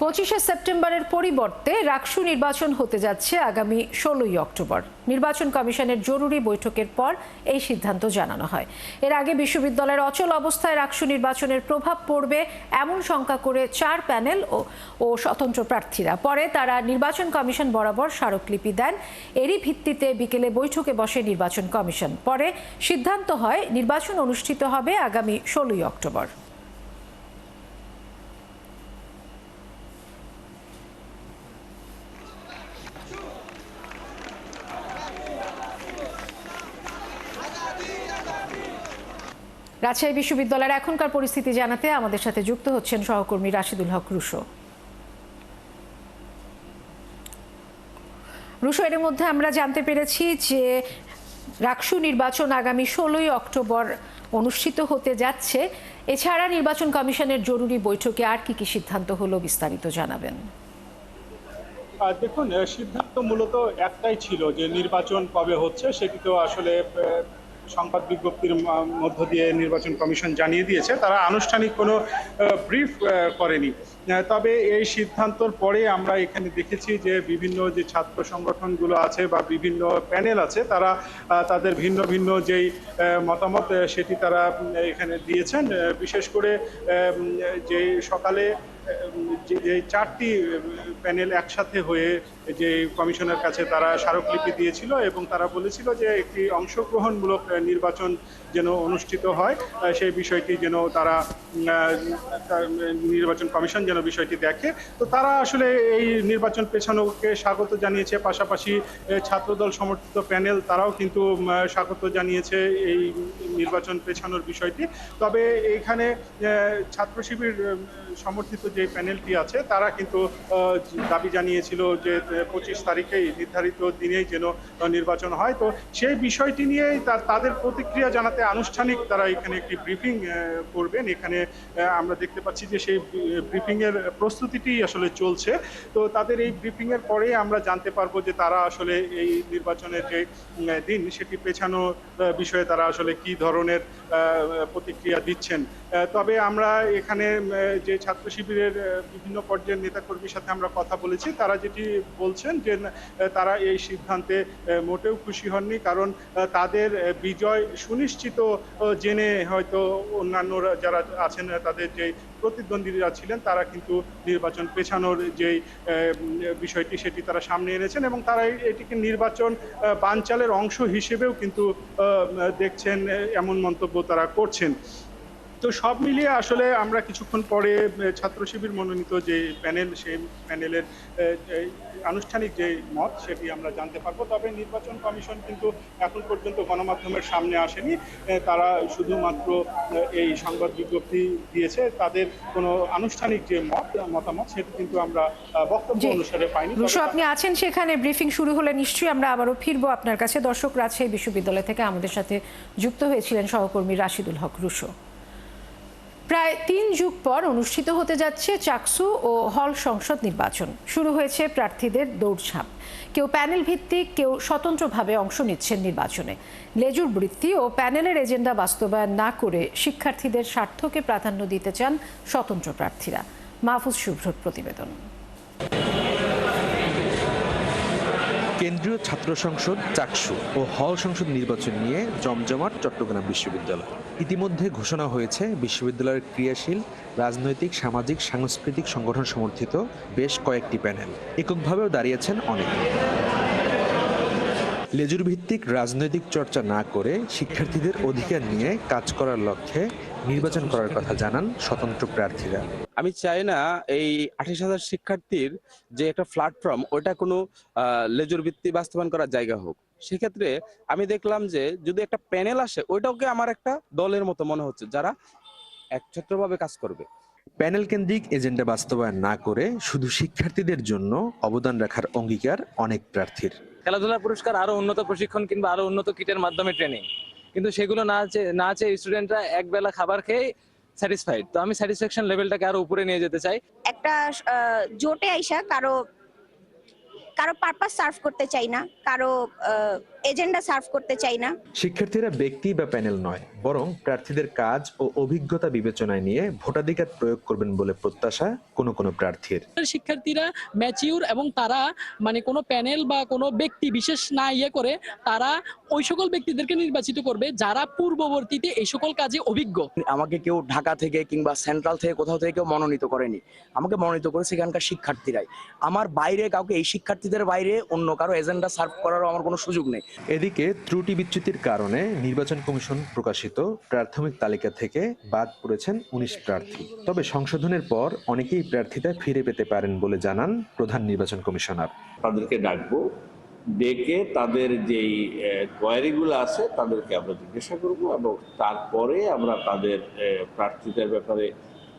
25শে সেপ্টেম্বরের পরিবর্তে রাকসু নির্বাচন হতে যাচ্ছে আগামী 16ই অক্টোবর। নির্বাচন কমিশনের জরুরি বৈঠকের পর এই সিদ্ধান্ত জানানো হয়। এর আগে বিশ্ববিদ্যালয়ের অচল অবস্থায় রাকসু নির্বাচনের প্রভাব পড়বে এমন শঙ্কা করে 4 প্যানেল ও স্বতন্ত্র প্রার্থীরা পরে তারা নির্বাচন কমিশন বরাবর স্মারকলিপি দেন। এরই ভিত্তিতে বিকেলে বৈঠকে বসে নির্বাচন কমিশন। পরে সিদ্ধান্ত হয় নির্বাচন অনুষ্ঠিত হবে আগামী 16ই অক্টোবর। রাজশাহী বিশ্ববিদ্যালয়ের এখনকার পরিস্থিতি জানাতে আমাদের সাথে যুক্ত হচ্ছেন সহকর্মী রাশিদুল হক রুশো। এর মধ্যে আমরা জানতে পেরেছি যে রাকসু নির্বাচন আগামী 16ই অক্টোবর অনুষ্ঠিত হতে যাচ্ছে। এছাড়া নির্বাচন কমিশনের জরুরি বৈঠকে আর কি সিদ্ধান্ত হলো বিস্তারিত জানাবেন। দেখুন, সিদ্ধান্ত মূলত একটাই ছিল যে নির্বাচন কবে হচ্ছে সেটি তো আসলে সংবাদ বিজ্ঞপ্তির মধ্য দিয়ে নির্বাচন কমিশন জানিয়ে দিয়েছে। তারা আনুষ্ঠানিক কোনো ব্রিফ করেনি। তবে এই সিদ্ধান্তর পরে আমরা এখানে দেখেছি যে বিভিন্ন যে ছাত্র সংগঠনগুলো আছে বা বিভিন্ন প্যানেল আছে তারা তাদের ভিন্ন ভিন্ন যেই মতামত সেটি তারা এখানে দিয়েছেন। বিশেষ করে যে সকালে যে 4টি প্যানেল একসাথে হয়ে যে কমিশনের কাছে তারা স্মারকলিপি দিয়েছিল এবং তারা বলেছিল যে একটি অংশগ্রহণমূলক নির্বাচন যেন অনুষ্ঠিত হয় সেই বিষয়টি যেন তারা নির্বাচন কমিশন যেন বিষয়টি দেখে। তো তারা আসলে এই নির্বাচন পেছানোকে স্বাগত জানিয়েছে। পাশাপাশি ছাত্রদল সমর্থিত প্যানেল তারাও কিন্তু স্বাগত জানিয়েছে এই নির্বাচন পেছানোর বিষয়টি। তবে এখানে ছাত্র শিবির সমর্থিত যে প্যানেলটি আছে তারা কিন্তু দাবি জানিয়েছিল যে 25 তারিখেই নির্ধারিত দিনেই যেন নির্বাচন হয়। তো সেই বিষয়টি নিয়েই তাদের প্রতিক্রিয়া জানাতে আনুষ্ঠানিক তারা এখানে একটি ব্রিফিং করবেন। এখানে আমরা দেখতে পাচ্ছি যে সেই ব্রিফিং এর প্রস্তুতিটি আসলে চলছে। তো তাদের এই ব্রিফিং এর পরে আমরা জানতে পারবো যে তারা আসলে এই নির্বাচনের যে দিন সেটি পেছানো বিষয়ে তারা আসলে কি ধরনের প্রতিক্রিয়া দিচ্ছেন। তবে আমরা এখানে যে ছাত্র শিবিরের বিভিন্ন পর্যায়ের নেতাকর্মীর সাথে আমরা কথা বলেছি, তারা যেটি বলছেন যে তারা এই সিদ্ধান্তে মোটেও খুশি হননি। কারণ তাদের বিজয় সুনিশ্চিত জেনে হয়তো অন্যান্যরা যারা আছেন তাদের যে প্রতিদ্বন্দ্বীরা ছিলেন তারা কিন্তু নির্বাচন পেছানোর যে বিষয়টি সেটি তারা সামনে এনেছেন এবং তারা এটিকে নির্বাচন বানচালের অংশ হিসেবেও কিন্তু দেখছেন, এমন মন্তব্য তারা করছেন। তো সব মিলিয়ে আসলে আমরা কিছুক্ষণ পরে ছাত্র শিবির মনোনীত যে প্যানেল সেই প্যানেলের আনুষ্ঠানিক যে মত সেটি আমরা জানতে পারবো। তবে নির্বাচন কমিশন কিন্তু এখন পর্যন্ত গণমাধ্যমের সামনে আসেনি। তারা শুধুমাত্র এই সংবাদ বিজ্ঞপ্তি দিয়েছে। তাদের কোনো আনুষ্ঠানিক যে মতামত সেটি কিন্তু আমরা বক্তব্য অনুসারে পাইনি। আপনি আছেন সেখানে, ব্রিফিং শুরু হলে নিশ্চয়ই আমরা আবারও ফিরবো আপনার কাছে। দর্শক, রাজশাহী বিশ্ববিদ্যালয় থেকে আমাদের সাথে যুক্ত হয়েছিলেন সহকর্মী রাশিদুল হক রুশো। প্রায় 3 যুগ পর অনুষ্ঠিত হতে যাচ্ছে চাকসু ও হল সংসদ নির্বাচন। শুরু হয়েছে প্রার্থীদের দৌড়ঝাঁপ। কেউ প্যানেল ভিত্তিক, কেউ স্বতন্ত্রভাবে অংশ নিচ্ছেন নির্বাচনে। লেজুর বৃত্তি ও প্যানেলের এজেন্ডা বাস্তবায়ন না করে শিক্ষার্থীদের স্বার্থকে প্রাধান্য দিতে চান স্বতন্ত্র প্রার্থীরা। মাহফুজ শুভ্রর প্রতিবেদন। কেন্দ্রীয় ছাত্র সংসদ, চাকসু ও হল সংসদ নির্বাচন নিয়ে জমজমাট চট্টগ্রাম বিশ্ববিদ্যালয়। ইতিমধ্যে ঘোষণা হয়েছে বিশ্ববিদ্যালয়ের ক্রিয়াশীল রাজনৈতিক, সামাজিক, সাংস্কৃতিক সংগঠন সমর্থিত বেশ কয়েকটি প্যানেল। এককভাবেও দাঁড়িয়েছেন অনেকে। লেজুর ভিত্তিক রাজনৈতিক চর্চা না করে শিক্ষার্থীদের অধিকার নিয়ে কাজ করার লক্ষ্যে নির্বাচন করার কথা জানান স্বতন্ত্র প্রার্থীরা। আমি চাই না এই 28,000 শিক্ষার্থীর যে একটা প্ল্যাটফর্ম ওটা কোনো লেজুর ভিত্তি বাস্তবায়ন করার জায়গা হোক। সেক্ষেত্রে আমি দেখলাম যে যদি একটা প্যানেল আসে ওইটাকে আমার একটা দলের মতো মনে হচ্ছে যারা একচ্ছত্রভাবে কাজ করবে। প্যানেল কেন্দ্রিক এজেন্ডা বাস্তবায়ন না করে শুধু শিক্ষার্থীদের জন্য অবদান রাখার অঙ্গীকার অনেক প্রার্থীর। খেলাধুলার পুরস্কার, আরো উন্নত প্রশিক্ষণ কিংবা আরো উন্নত কিটের মাধ্যমে ট্রেনিং, কিন্তু সেগুলো না চেয়ে স্টুডেন্টরা একবেলা খাবার খেয়ে স্যাটিসফাইড। তো আমি স্যাটিসফ্যাকশন লেভেলটাকে আরো উপরে নিয়ে যেতে চাই। একটা জোটে আইসা কারো পারপাস সার্ভ করতে চাই না, কারো এজেন্ডা সার্ভ করতে চাই না। শিক্ষার্থীরা ব্যক্তি বা প্যানেল নয়, বরং প্রার্থীদের কাজ ও অভিজ্ঞতা বিবেচনায় নিয়ে ভোটাধিকার প্রয়োগ করবেন বলে প্রত্যাশা কোনো প্রার্থীর। শিক্ষার্থীরা ম্যাচিউর এবং তারা মানে কোনো প্যানেল বা কোনো ব্যক্তি বিশেষ না করে তারা ওই সকল ব্যক্তিদেরকে নির্বাচিত করবে যারা পূর্ববর্তীতে এই সকল কাজে অভিজ্ঞ। আমাকে কেউ ঢাকা থেকে কিংবা সেন্ট্রাল থেকে কোথাও থেকে কেউ মনোনীত করেনি, আমাকে মনোনীত করেছে এখানকার শিক্ষার্থীরাই। আমার বাইরে কাউকে, এই শিক্ষার্থীদের বাইরে অন্য কারো এজেন্ডা সার্ভ করারও আমার কোনো সুযোগ নেই। এদিকে ত্রুটি বিচ্যুতির কারণে নির্বাচন কমিশন প্রকাশিত প্রাথমিক তালিকা থেকে বাদ পড়েছেন 19 প্রার্থী। তবে সংশোধনের পর অনেকেই প্রার্থিতা ফিরে পেতে পারেন বলে জানান প্রধান নির্বাচন কমিশনার। তাদেরকে ডাকবো, ডেকে তাদের যেই কোয়ারিগুলো আছে তাদেরকে আমরা জিজ্ঞাসা করবো এবং তারপরে আমরা তাদের প্রার্থীদের ব্যাপারে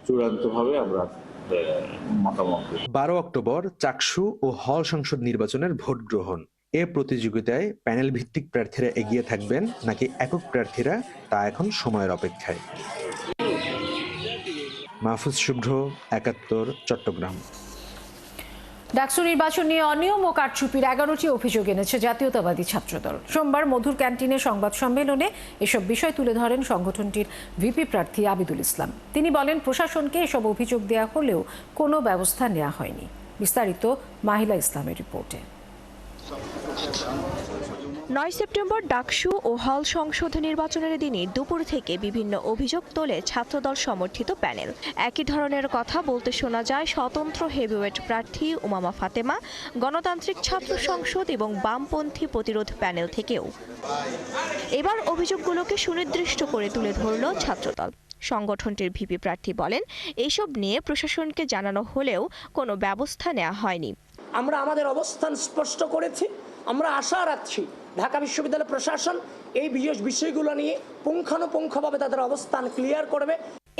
চূড়ান্তভাবে আমরা মতামত। 12 অক্টোবর চাকসু ও হল সংসদ নির্বাচনের ভোট গ্রহণ। এ প্রতিযোগিতায় প্যানেল ভিত্তিক প্রার্থীরা এগিয়ে থাকবেন নাকি একক প্রার্থীরা, তা এখন সময়ের অপেক্ষায়। মাহফুজ শুভ্র, 71, চট্টগ্রাম। ডাকসু নির্বাচন নিয়ে অনিয়ম ও কারচুপির 11টি অভিযোগ এনেছে জাতীয়তাবাদী ছাত্রদল। সোমবার মধুর ক্যান্টিনে সংবাদ সম্মেলনে এসব বিষয় তুলে ধরেন সংগঠনটির ভিপি প্রার্থী আবিদুল ইসলাম। তিনি বলেন, প্রশাসনকে এসব অভিযোগ দেয়া হলেও কোনো ব্যবস্থা নেওয়া হয়নি। বিস্তারিত মাহিলা ইসলামের রিপোর্টে। 9 সেপ্টেম্বর ডাকসু ও হল সংসদ নির্বাচনের দিনই দুপুর থেকে বিভিন্ন অভিযোগ তোলে ছাত্রদল সমর্থিত প্যানেল। একই ধরনের কথা বলতে শোনা যায় স্বতন্ত্র হেভিওয়েট প্রার্থী উমামা ফাতেমা, গণতান্ত্রিক ছাত্র সংসদ এবং বামপন্থী প্রতিরোধ প্যানেল থেকেও। এবার অভিযোগগুলোকে সুনির্দিষ্ট করে তুলে ধরল ছাত্রদল। সংগঠনটির ভিপি প্রার্থী বলেন, এইসব নিয়ে প্রশাসনকে জানানো হলেও কোনো ব্যবস্থা নেওয়া হয়নি। আমরা আমাদের অবস্থান স্পষ্ট করেছি। আমরা আশা রাখছি ঢাকা বিশ্ববিদ্যালয় প্রশাসন এই বিষয়গুলো নিয়ে পুঙ্খানুপুঙ্খভাবে তাদের অবস্থান ক্লিয়ার করবে।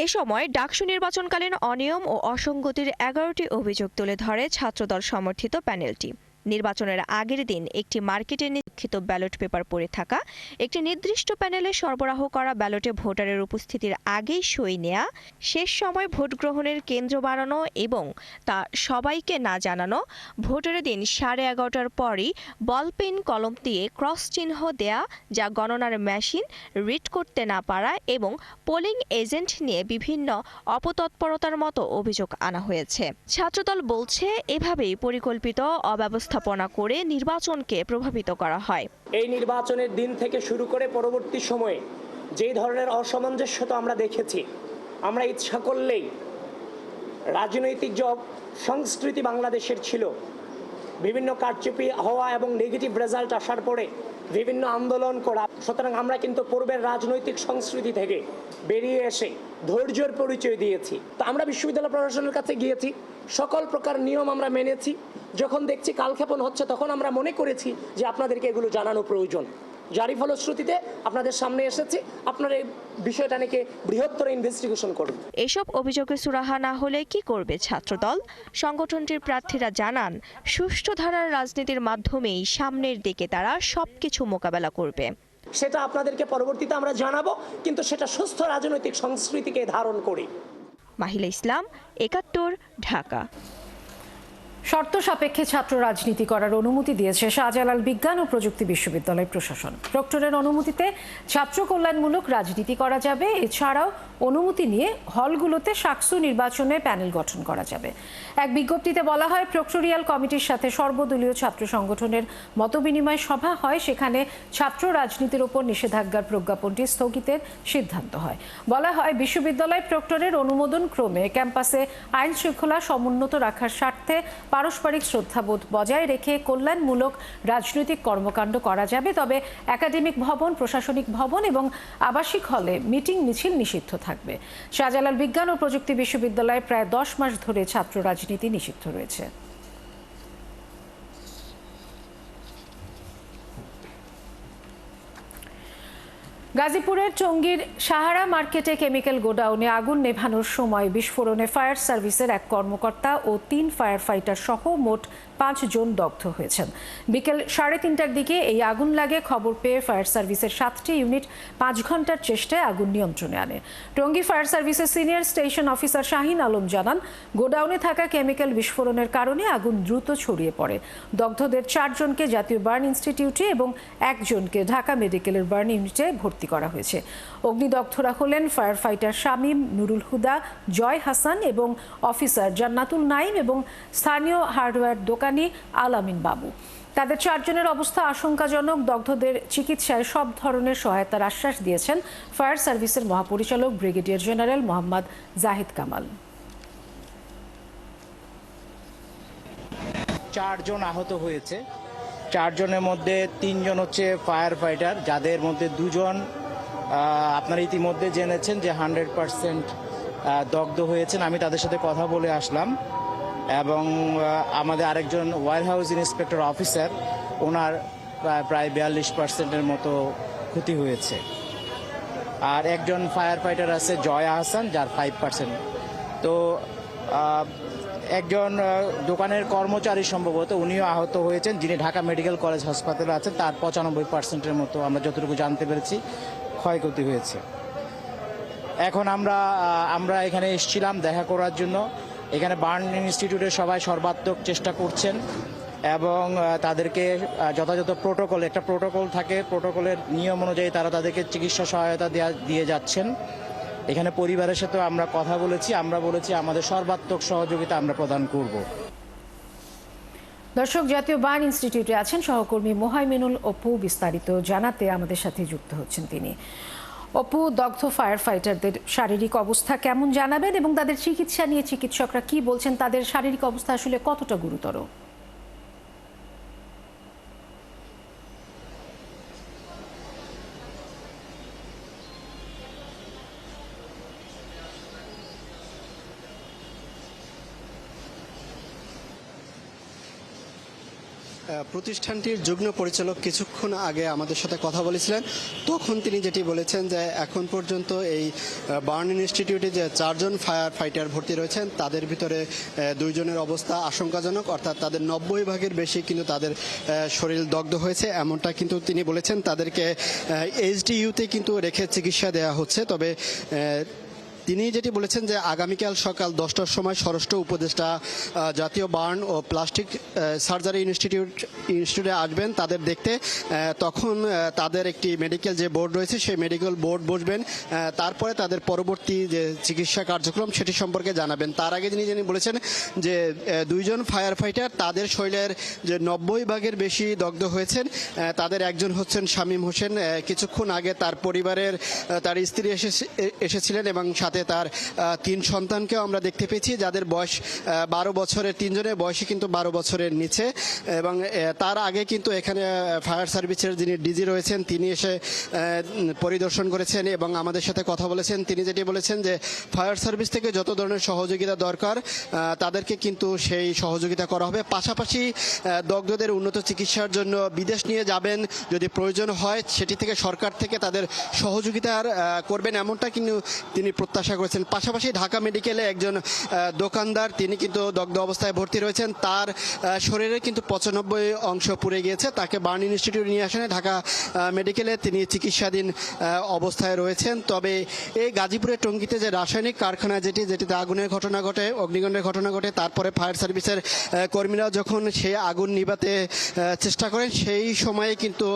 এ সময় ডাকসু নির্বাচনকালীন অনিয়ম ও অসঙ্গতির 11টি অভিযোগ তুলে ধরে ছাত্রদল সমর্থিত প্যানেলটি। নির্বাচনের আগের দিন একটি মার্কেটে নিক্ষিপ্ত ব্যালট পেপার পড়ে থাকা, একটি নির্দিষ্ট প্যানেলে সরবরাহ করা ব্যালটে ভোটারের উপস্থিতির আগেই সই নেয়া, শেষ সময় ভোট গ্রহণের কেন্দ্র বাড়ানো এবং তা সবাইকে না জানানো, ভোটের দিন 11:30টার পরই বলপেন কলম দিয়ে ক্রস চিহ্ন দেয়া, যা গণনার মেশিন রিড করতে না পারা এবং পোলিং এজেন্ট নিয়ে বিভিন্ন অপতৎপরতার মতো অভিযোগ আনা হয়েছে। ছাত্রদল বলছে, এভাবেই পরিকল্পিত অব্যবস্থাপনা করে নির্বাচনকে প্রভাবিত করা হয়। এই নির্বাচনের দিন থেকে শুরু করে পরবর্তী সময়ে যে ধরনের অসামঞ্জস্যতা আমরা দেখেছি, আমরা ইচ্ছা করলেই রাজনৈতিক যে সংস্কৃতি বাংলাদেশের ছিল, বিভিন্ন কারচুপি হওয়া এবং নেগেটিভ রেজাল্ট আসার পরে বিভিন্ন আন্দোলন করা, সুতরাং আমরা কিন্তু পূর্বের রাজনৈতিক সংস্কৃতি থেকে বেরিয়ে এসে ধৈর্যের পরিচয় দিয়েছি। তো আমরা বিশ্ববিদ্যালয় প্রশাসনের কাছে গিয়েছি, সকল প্রকার নিয়ম আমরা মেনেছি। যখন দেখছি কালক্ষেপণ হচ্ছে, তখন আমরা মনে করেছি যে আপনাদেরকে এগুলো জানানো প্রয়োজন। যারই ফলশ্রুতিতে আপনাদের সামনে এসেছি। আপনারা এই বিষয়টা নিয়ে বৃহত্তর ইনভেস্টিগেশন করুন। এসব অভিযোগে সুরাহা না হলে কি করবে ছাত্রদল? সংগঠনটির প্রার্থীরা জানান, সুষ্ঠু ধারার রাজনীতির মাধ্যমেই সামনের দিকে তারা সবকিছু মোকাবেলা করবে। সেটা আপনাদেরকে পরবর্তীতে আমরা জানাবো, কিন্তু সেটা সুস্থ রাজনৈতিক সংস্কৃতিকে ধারণ করে। মাহিলা ইসলাম, 71, ঢাকা। শর্ত সাপেক্ষে ছাত্র রাজনীতি করার অনুমতি দিয়েছে শাহজালাল বিজ্ঞান ও প্রযুক্তি বিশ্ববিদ্যালয় প্রশাসন। প্রক্টরের অনুমতিতে ছাত্র কল্যাণমূলক রাজনীতি করা যাবে। এছাড়াও অনুমতি নিয়ে হলগুলোতে শাকসু নির্বাচনে প্যানেল গঠন করা যাবে। এক বিজ্ঞপ্তিতে বলা হয়, প্রক্টোরিয়াল কমিটির সাথে সর্বদলীয় ছাত্র সংগঠনের মতবিনিময় সভা হয়। সেখানে ছাত্র রাজনীতির ওপর নিষেধাজ্ঞার প্রজ্ঞাপনটি স্থগিতের সিদ্ধান্ত হয়। বলা হয়, বিশ্ববিদ্যালয় প্রক্টরের অনুমোদন ক্রমে ক্যাম্পাসে আইন শৃঙ্খলা সমুন্নত রাখার স্বার্থে পারস্পরিক শ্রদ্ধাবোধ বজায় রেখে কল্যাণমূলক রাজনৈতিক কর্মকাণ্ড করা যাবে। তবে একাডেমিক ভবন, প্রশাসনিক ভবন এবং আবাসিক হলে মিটিং মিছিল নিষিদ্ধ থাকবে। শাহজালাল বিজ্ঞান ও প্রযুক্তি বিশ্ববিদ্যালয়ে প্রায় 10 মাস ধরে ছাত্র রাজনীতি নিষিদ্ধ রয়েছে। গাজীপুরের টঙ্গীর সাহারা মার্কেটে কেমিক্যাল গোডাউনে আগুন নেভানোর সময় বিস্ফোরণে ফায়ার সার্ভিসের এক কর্মকর্তা ও 3 ফায়ার ফাইটার সহ মোট 5 জন দগ্ধ হয়েছেন। বিকেল 3:30টার দিকে এই আগুন লাগে। খবর পেয়ে ফায়ার সার্ভিসের 7টি ইউনিট 5 ঘন্টার চেষ্টায় আগুন নিয়ন্ত্রণে আনে। টঙ্গী ফায়ার সার্ভিসের senior station officer Shahin Alam জানান, গোডাউনে থাকা কেমিক্যাল বিস্ফোরণের কারণে আগুন দ্রুত ছড়িয়ে পড়ে। দগ্ধদের 4 জনকে জাতীয় বার্ন ইনস্টিটিউটে এবং 1 জনকে ঢাকা মেডিকেলের বার্ন ইউনিটে ভর্তি করা হয়েছে। অগ্নিদগ্ধরা হলেন ফায়ার ফাইটার শামীম, নুরুল হুদা, জয় হাসান এবং অফিসার জান্নাতুল নাইম এবং স্থানীয় হার্ডওয়্যার দোকানি আলামিন বাবু। তাদের 4 জনের অবস্থা আশঙ্কাজনক। দগ্ধদের চিকিৎসায় সব ধরনের সহায়তার আশ্বাস দিয়েছেন ফায়ার সার্ভিসের মহাপরিচালক ব্রিগেডিয়ার জেনারেল মোহাম্মদ জাহিদ কামাল। 4 জন আহত হয়েছে। 4 জনের মধ্যে 3 জন হচ্ছে ফায়ার ফাইটার, যাদের মধ্যে 2 জন আপনারা ইতিমধ্যে জেনেছেন যে 100% দগ্ধ হয়েছেন। আমি তাদের সাথে কথা বলে আসলাম এবং আমাদের আরেকজন ওয়্যার হাউস ইন্সপেক্টর অফিসার, ওনার প্রায় 42%-এর মতো ক্ষতি হয়েছে। আর একজন ফায়ার ফাইটার আছে জয় হাসান, যার 5%। তো একজন দোকানের কর্মচারী সম্ভবত উনিও আহত হয়েছেন, যিনি ঢাকা মেডিকেল কলেজ হাসপাতালে আছেন। তার 95%-এর মতো আমরা যতটুকু জানতে পেরেছি ক্ষয়ক্ষতি হয়েছে। এখন আমরা এখানে এসেছিলাম দেখা করার জন্য। এখানে বার্ন ইনস্টিটিউটের সবাই সর্বাত্মক চেষ্টা করছেন এবং তাদেরকে যথাযথ একটা প্রোটোকল থাকে, প্রোটোকলের নিয়ম অনুযায়ী তারা তাদেরকে চিকিৎসা সহায়তা দিয়ে যাচ্ছেন। এখানে পরিবারের সাথে আমরা কথা বলেছি, আমরা বলেছি আমাদের সর্বাত্মক সহযোগিতা আমরা প্রদান করব। দর্শক, জাতীয় বার্ন ইনস্টিটিউটে আছেন সহকর্মী মোহাইমিনুল অপু। বিস্তারিত জানাতে আমাদের সাথে যুক্ত হচ্ছেন তিনি। অপু, দগ্ধ ফায়ার ফাইটারদের শারীরিক অবস্থা কেমন জানাবেন এবং তাদের চিকিৎসা নিয়ে চিকিৎসকরা কি বলছেন? তাদের শারীরিক অবস্থা আসলে কতটা গুরুতর? প্রতিষ্ঠানটির যুগ্ম পরিচালক কিছুক্ষণ আগে আমাদের সাথে কথা বলেছিলেন। তখন তিনি যেটি বলেছেন যে এখন পর্যন্ত এই বার্ন ইনস্টিটিউটে যে 4 জন ফায়ার ফাইটার ভর্তি রয়েছেন, তাদের ভিতরে 2 জনের অবস্থা আশঙ্কাজনক, অর্থাৎ তাদের 90 ভাগের বেশি কিন্তু তাদের শরীর দগ্ধ হয়েছে, এমনটা কিন্তু তিনি বলেছেন। তাদেরকে এইচডিইউতে কিন্তু রেখে চিকিৎসা দেওয়া হচ্ছে। তবে তিনি যেটি বলেছেন যে আগামীকাল সকাল 10টার সময় স্বরাষ্ট্র উপদেষ্টা জাতীয় বার্ন ও প্লাস্টিক সার্জারি ইনস্টিটিউটে আসবেন তাদের দেখতে। তখন তাদের একটি মেডিকেল যে বোর্ড রয়েছে, সেই মেডিকেল বোর্ড বসবেন। তারপরে তাদের পরবর্তী যে চিকিৎসা কার্যক্রম সেটি সম্পর্কে জানাবেন। তার আগে যিনি বলেছেন যে 2 জন ফায়ার ফাইটার, তাদের শরীরের যে 90 ভাগের বেশি দগ্ধ হয়েছেন। তাদের একজন হচ্ছেন শামীম হোসেন। কিছুক্ষণ আগে তার পরিবারের তার স্ত্রী এসেছিলেন এবং তার 3 সন্তানকেও আমরা দেখতে পেয়েছি, যাদের বয়স 12 বছরের। 3 জনের বয়সই কিন্তু 12 বছরের নিচে। এবং তার আগে কিন্তু এখানে ফায়ার সার্ভিসের যিনি ডিজি রয়েছেন, তিনি এসে পরিদর্শন করেছেন এবং আমাদের সাথে কথা বলেছেন। তিনি যেটি বলেছেন যে ফায়ার সার্ভিস থেকে যত ধরনের সহযোগিতা দরকার তাদেরকে কিন্তু সেই সহযোগিতা করা হবে। পাশাপাশি দগ্ধদের উন্নত চিকিৎসার জন্য বিদেশ নিয়ে যাবেন, যদি প্রয়োজন হয় সেটি থেকে সরকার থেকে তাদের সহযোগিতার করবেন, এমনটা কিন্তু তিনি প্রত্যাশা করেছেন। পাশাপাশি ঢাকা মেডিকেলে একজন দোকানদার, তিনি কিন্তু দগ্ধ অবস্থায় ভর্তি রয়েছেন। তার শরীরে কিন্তু 95 অংশ পুড়ে গিয়েছে। তাকে বার্ন ইনস্টিটিউট নিয়ে আসেন ঢাকা মেডিকেলে, তিনি চিকিৎসাধীন অবস্থায় রয়েছেন। তবে এই গাজীপুরের টঙ্গীতে যে রাসায়নিক কারখানা যেটিতে আগুনের ঘটনা ঘটে, অগ্নিকাণ্ডের ঘটনা ঘটে, তারপরে ফায়ার সার্ভিসের কর্মীরা যখন সেই আগুন নিভাতে চেষ্টা করেন, সেই সময়ে কিন্তু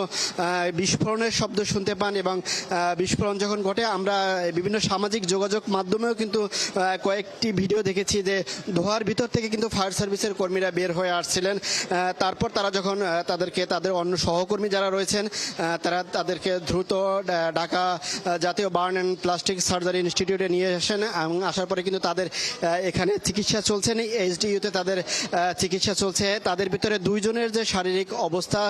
বিস্ফোরণের শব্দ শুনতে পান এবং বিস্ফোরণ যখন ঘটে, আমরা বিভিন্ন সামাজিক যোগাযোগ মাধ্যমেও কিন্তু কয়েকটি ভিডিও দেখেছি যে ধোঁয়ার ভিতর থেকে কিন্তু ফায়ার সার্ভিসের কর্মীরা বের হয়ে আসছিলেন। তারপর তারা যখন তাদের অন্য সহকর্মী যারা রয়েছেন, তাদেরকে দ্রুত ঢাকা জাতীয় বার্ন অ্যান্ড প্লাস্টিক সার্জারি ইনস্টিটিউটে নিয়ে আসেন এবং আসার পরে কিন্তু তাদের এখানে চিকিৎসা চলছে। এইচডিইউতে তাদের চিকিৎসা চলছে। তাদের ভিতরে 2 জনের যে শারীরিক অবস্থা